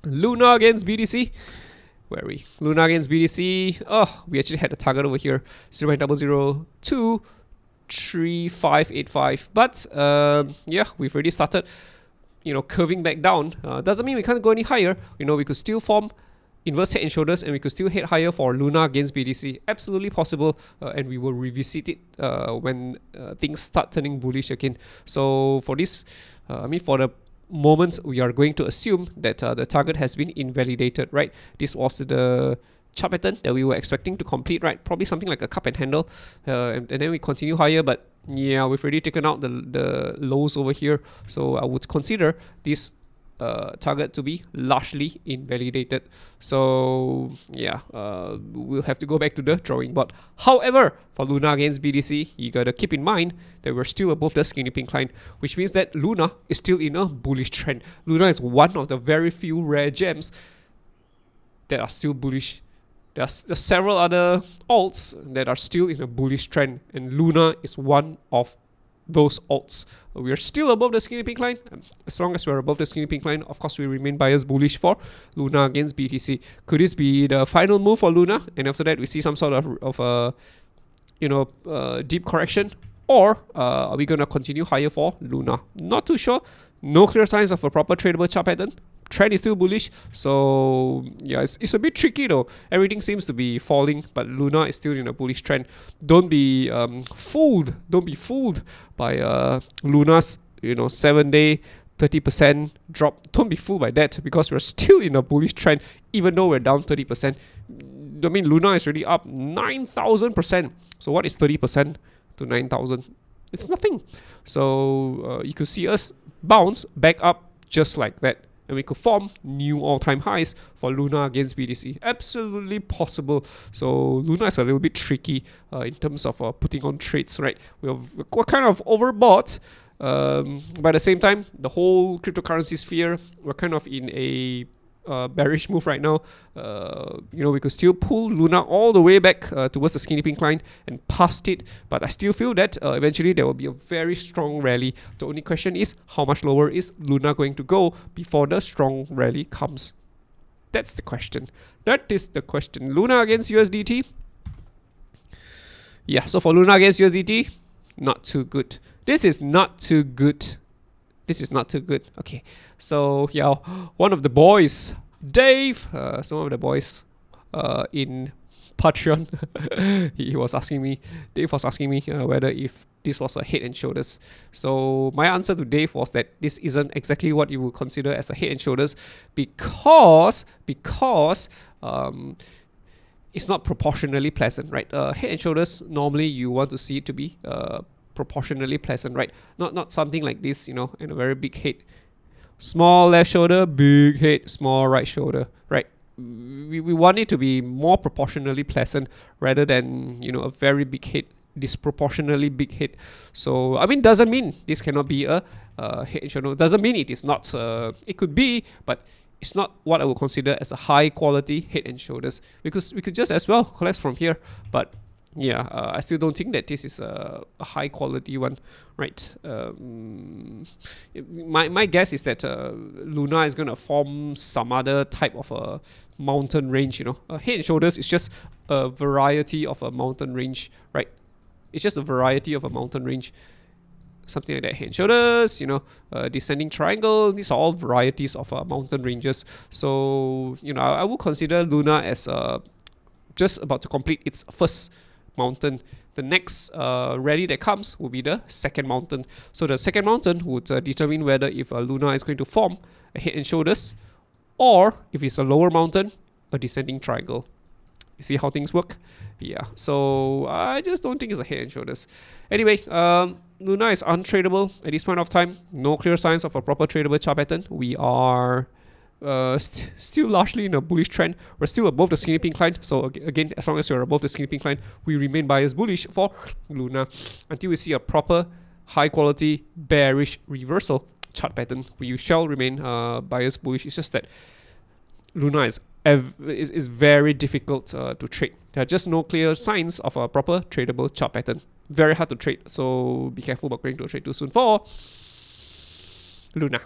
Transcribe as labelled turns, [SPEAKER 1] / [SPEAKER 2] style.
[SPEAKER 1] Luna against BTC. Where are we? Luna against BTC. Oh, we actually had a target over here. 0.0023585. But yeah, we've already started, curving back down. Doesn't mean we can't go any higher. We could still form inverse head and shoulders, and we could still head higher for Luna against BTC. Absolutely possible, and we will revisit it when things start turning bullish again. So for this, for the moment, we are going to assume that the target has been invalidated, right? This was the chart pattern that we were expecting to complete, right? Probably something like a cup and handle, and then we continue higher, but yeah, we've already taken out the lows over here. So I would consider this target to be largely invalidated. So yeah, we'll have to go back to the drawing board. However, for Luna against BTC, you gotta keep in mind that we're still above the skinny pink line, which means that Luna is still in a bullish trend. Luna is one of the very few rare gems that are still bullish. There's several other alts that are still in a bullish trend, and Luna is one of those alts. We are still above the skinny pink line. As long as we're above the skinny pink line, of course, we remain biased bullish for Luna against BTC. Could this be the final move for Luna, and after that we see some sort of deep correction, or are we gonna continue higher for Luna? Not too sure. No clear signs of a proper tradable chart pattern. Trend is still bullish, so yeah, it's a bit tricky though. Everything seems to be falling, but Luna is still in a bullish trend. Don't be fooled. Don't be fooled by Luna's 7-day 30% drop. Don't be fooled by that, because we're still in a bullish trend, even though we're down 30%. I mean, Luna is already up 9,000%. So what is 30% to 9,000? It's nothing. So you could see us bounce back up just like that, and we could form new all-time highs for Luna against BTC. Absolutely possible. So Luna is a little bit tricky in terms of putting on trades, right? We're kind of overbought. But at the same time, the whole cryptocurrency sphere, we're kind of in a bearish move right now. We could still pull Luna all the way back towards the skinny pink line and past it, but I still feel that eventually there will be a very strong rally. The only question is, how much lower is Luna going to go before the strong rally comes? That's the question. That is the question. Luna against USDT. Yeah, so for Luna against USDT, not too good. This is not too good. Okay, so yeah, one of the boys, Dave, some of the boys in Patreon, Dave was asking me whether if this was a head and shoulders. So my answer to Dave was that this isn't exactly what you would consider as a head and shoulders, because it's not proportionally pleasant, right? Head and shoulders, normally you want to see it to be proportionally pleasant, right? Not something like this, and a very big head. Small left shoulder, big head, small right shoulder, right? We want it to be more proportionally pleasant rather than, a very big head, disproportionately big head. So, doesn't mean this cannot be a head and shoulder. Doesn't mean it is not. It could be, but it's not what I would consider as a high quality head and shoulders, because we could just as well collapse from here. But yeah, I still don't think that this is a high quality one, right? My guess is that Luna is going to form some other type of a mountain range, Head and shoulders is just a variety of a mountain range, right? It's just a variety of a mountain range. Something like that, head and shoulders, descending triangle. These are all varieties of mountain ranges. So, I would consider Luna as just about to complete its first mountain. The next rally that comes will be the second mountain. So the second mountain would determine whether if Luna is going to form a head and shoulders, or if it's a lower mountain, a descending triangle. You see how things work? Yeah, so I just don't think it's a head and shoulders. Anyway, Luna is untradable at this point of time. No clear signs of a proper tradable chart pattern. We are still largely in a bullish trend. We're still above the skinny pink line. So again, as long as you're above the skinny pink line, we remain biased bullish for Luna until we see a proper high quality bearish reversal chart pattern. We shall remain biased bullish. It's just that Luna is very difficult to trade. There are just no clear signs of a proper tradable chart pattern. Very hard to trade. So be careful about going to a trade too soon for Luna.